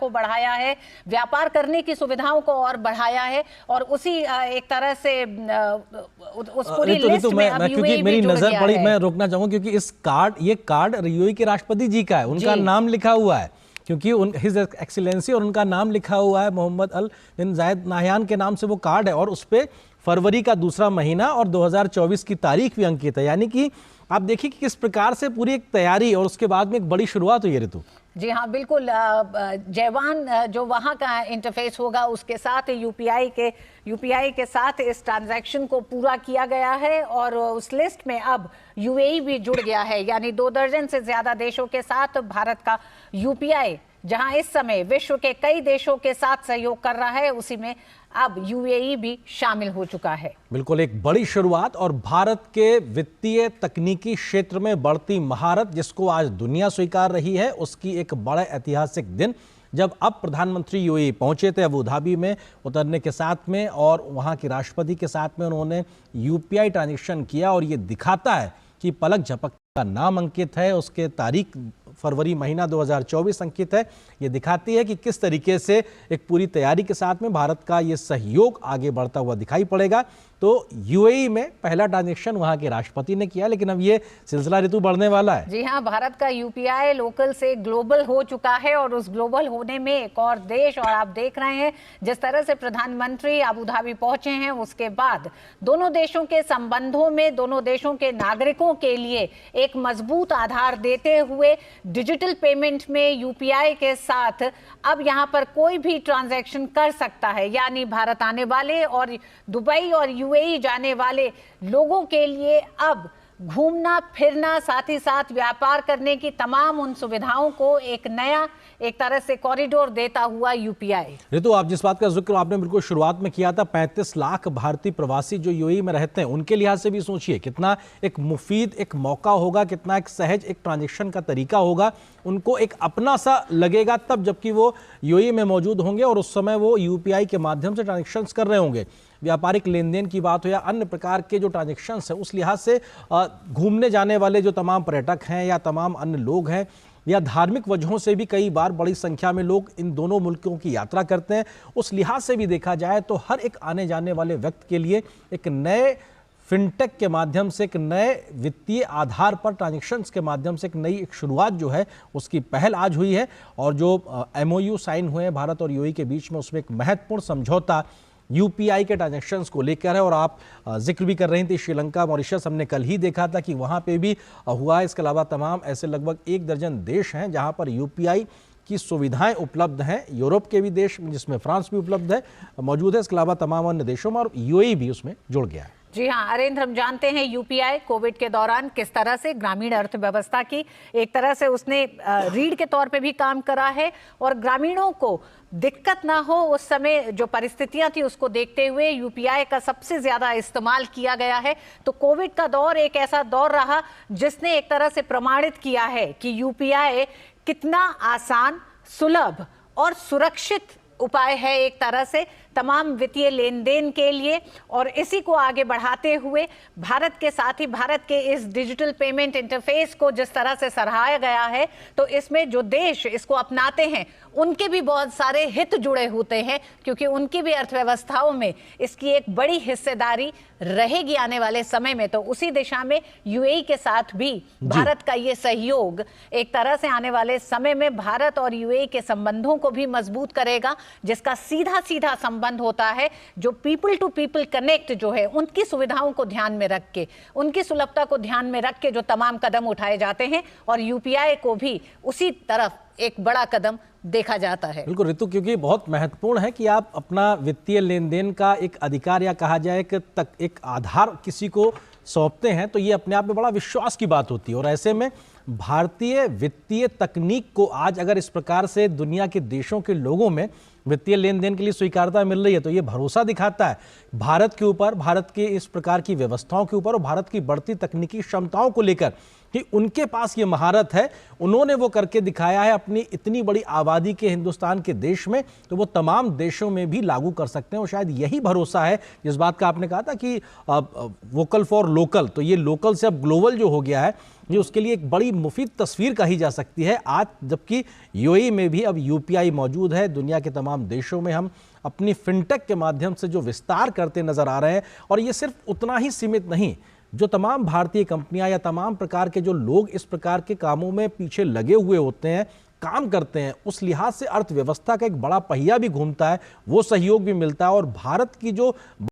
को बढ़ाया है, व्यापार करने की सुविधाओं को और बढ़ाया है, और उसी एक तरह से उस पूरी लिस्ट में अब यूएई भी जुड़ गया है। मैं रोकना चाहूंगा क्योंकि ये कार्ड यूएई के राष्ट्रपति जी का है, उनका नाम लिखा हुआ है, क्योंकि हिज एक्सीलेंसी और उनका नाम लिखा हुआ है, मोहम्मद अल बिन जायद नाहयान के नाम से वो कार्ड है, और उस पे फरवरी का दूसरा महीना और 2024 की तारीख भी अंकित है। यानी कि आप देखिए कि किस प्रकार से पूरी एक तैयारी और उसके बाद में एक बड़ी शुरुआत हुई है। ऋतु जी हाँ, बिल्कुल। जयवान जो वहाँ का इंटरफेस होगा उसके साथ यूपीआई के साथ इस ट्रांजैक्शन को पूरा किया गया है, और उस लिस्ट में अब यूएई भी जुड़ गया है। यानी 2 दर्जन से ज्यादा देशों के साथ भारत का यूपीआई, जहां इस समय विश्व के कई देशों के साथ सहयोग कर रहा है, उसी में अब यूएई भी शामिल हो चुका है। बिल्कुल एक बड़ी शुरुआत, और भारत के वित्तीय तकनीकी क्षेत्र में बढ़ती महारत जिसको आज दुनिया स्वीकार रही है, उसकी एक बड़ा ऐतिहासिक दिन, जब अब प्रधानमंत्री यूएई पहुंचे थे अबू धाबी में उतरने के साथ में, और वहां के राष्ट्रपति के साथ में उन्होंने यूपीआई ट्रांजैक्शन किया, और ये दिखाता है कि पलक झपक का नाम अंकित है, उसके तारीख फरवरी महीना 2024 अंकित है। ये दिखाती है कि किस तरीके से एक पूरी तैयारी के साथ में भारत का ये सहयोग आगे बढ़ता हुआ दिखाई पड़ेगा। तो यूएई में पहला ट्रांजैक्शन वहां के राष्ट्रपति ने किया, लेकिन अब ये सिलसिला ऋतु बढ़ने वाला है। जी हाँ, भारत का यूपीआई लोकल से ग्लोबल हो चुका है, और उस ग्लोबल होने में एक और देश, और आप देख रहे हैं जिस तरह से प्रधानमंत्री अबू धाबी पहुंचे हैं, उसके बाद दोनों देशों के संबंधों में दोनों देशों के नागरिकों के लिए एक मजबूत आधार देते हुए डिजिटल पेमेंट में यूपीआई के साथ अब यहाँ पर कोई भी ट्रांजैक्शन कर सकता है। यानी भारत आने वाले और दुबई और यूएई जाने वाले लोगों के लिए अब घूमना फिरना, साथ ही साथ व्यापार करने की तमाम उन सुविधाओं को एक नया एक तरह से कॉरिडोर देता हुआ यूपीआई। ऋतु, आप जिस बात का जिक्र आपने बिल्कुल शुरुआत में किया था, 35 लाख भारतीय प्रवासी जो यूएई में रहते हैं, उनके लिहाज से भी सोचिए कितना एक मुफीद एक मौका होगा, कितना एक सहज एक ट्रांजैक्शन का तरीका होगा, उनको एक अपना सा लगेगा तब जबकि वो यूएई में मौजूद होंगे और उस समय वो यूपीआई के माध्यम से ट्रांजैक्शंस कर रहे होंगे। व्यापारिक लेन देन की बात हो या अन्य प्रकार के जो ट्रांजैक्शंस हैं, उस लिहाज से घूमने जाने वाले जो तमाम पर्यटक हैं या तमाम अन्य लोग हैं, या धार्मिक वजहों से भी कई बार बड़ी संख्या में लोग इन दोनों मुल्कों की यात्रा करते हैं, उस लिहाज से भी देखा जाए तो हर एक आने जाने वाले व्यक्ति के लिए एक नए फिनटेक के माध्यम से, एक नए वित्तीय आधार पर ट्रांजैक्शंस के माध्यम से एक नई एक शुरुआत जो है उसकी पहल आज हुई है। और जो एमओयू साइन हुए हैं भारत और यूएई के बीच में, उसमें एक महत्वपूर्ण समझौता यूपीआई के ट्रांजैक्शंस को लेकर है। और आप जिक्र भी कर रही थी श्रीलंका, मॉरिशस, हमने कल ही देखा था कि वहाँ पे भी हुआ है। इसके अलावा तमाम ऐसे लगभग 1 दर्जन देश हैं जहाँ पर यूपीआई की सुविधाएं उपलब्ध हैं। यूरोप के भी देश जिसमें फ्रांस भी उपलब्ध है मौजूद है, इसके अलावा तमाम अन्य देशों में, और यूएई भी उसमें जुड़ गया है। जी हाँ अरेंद्र, हम जानते हैं यूपीआई कोविड के दौरान किस तरह से ग्रामीण अर्थव्यवस्था की एक तरह से उसने रीढ़ के तौर पे भी काम करा है, और ग्रामीणों को दिक्कत ना हो उस समय जो परिस्थितियां थी उसको देखते हुए यूपीआई का सबसे ज्यादा इस्तेमाल किया गया है। तो कोविड का दौर एक ऐसा दौर रहा जिसने एक तरह से प्रमाणित किया है कि यूपीआई कितना आसान, सुलभ और सुरक्षित उपाय है एक तरह से तमाम वित्तीय लेन देन के लिए। और इसी को आगे बढ़ाते हुए भारत के साथ ही भारत के इस डिजिटल पेमेंट इंटरफेस को जिस तरह से सराहा गया है, तो इसमें जो देश इसको अपनाते हैं उनके भी बहुत सारे हित जुड़े होते हैं, क्योंकि उनकी भी अर्थव्यवस्थाओं में इसकी एक बड़ी हिस्सेदारी रहेगी आने वाले समय में। तो उसी दिशा में यूएई के साथ भी भारत का ये सहयोग एक तरह से आने वाले समय में भारत और यूएई के संबंधों को भी मजबूत करेगा, जिसका सीधा सीधा संबंध होता है जो पीपल टू पीपल कनेक्ट जो है, उनकी सुविधाओं को ध्यान में रख के, उनकी सुलभता को ध्यान में रख के जो तमाम कदम उठाए जाते हैं, और यूपीआई को भी उसी तरफ एक बड़ा कदम देखा जाता है। बिल्कुल ऋतु, क्योंकि बहुत महत्वपूर्ण है कि आप अपना वित्तीय लेन देन का एक अधिकार या कहा जाए कि एक आधार किसी को सौंपते हैं, तो ये अपने आप में बड़ा विश्वास की बात होती है। और ऐसे में भारतीय वित्तीय तकनीक को आज अगर इस प्रकार से दुनिया के देशों के लोगों में वित्तीय लेन देन के लिए स्वीकार्यता मिल रही है, तो ये भरोसा दिखाता है भारत के ऊपर, भारत के इस प्रकार की व्यवस्थाओं के ऊपर और भारत की बढ़ती तकनीकी क्षमताओं को लेकर कि उनके पास ये महारत है, उन्होंने वो करके दिखाया है अपनी इतनी बड़ी आबादी के हिंदुस्तान के देश में, तो वो तमाम देशों में भी लागू कर सकते हैं। और शायद यही भरोसा है जिस बात का आपने कहा था कि वोकल फॉर लोकल, तो ये लोकल से अब ग्लोबल जो हो गया है, ये उसके लिए एक बड़ी मुफीद तस्वीर कही जा सकती है आज, जबकि यूएई में भी अब यूपीआई मौजूद है। दुनिया के तमाम देशों में हम अपनी फिनटेक के माध्यम से जो विस्तार करते नजर आ रहे हैं, और ये सिर्फ उतना ही सीमित नहीं, जो तमाम भारतीय कंपनियां या तमाम प्रकार के जो लोग इस प्रकार के कामों में पीछे लगे हुए होते हैं, काम करते हैं, उस लिहाज से अर्थव्यवस्था का एक बड़ा पहिया भी घूमता है, वो सहयोग भी मिलता है। और भारत की जो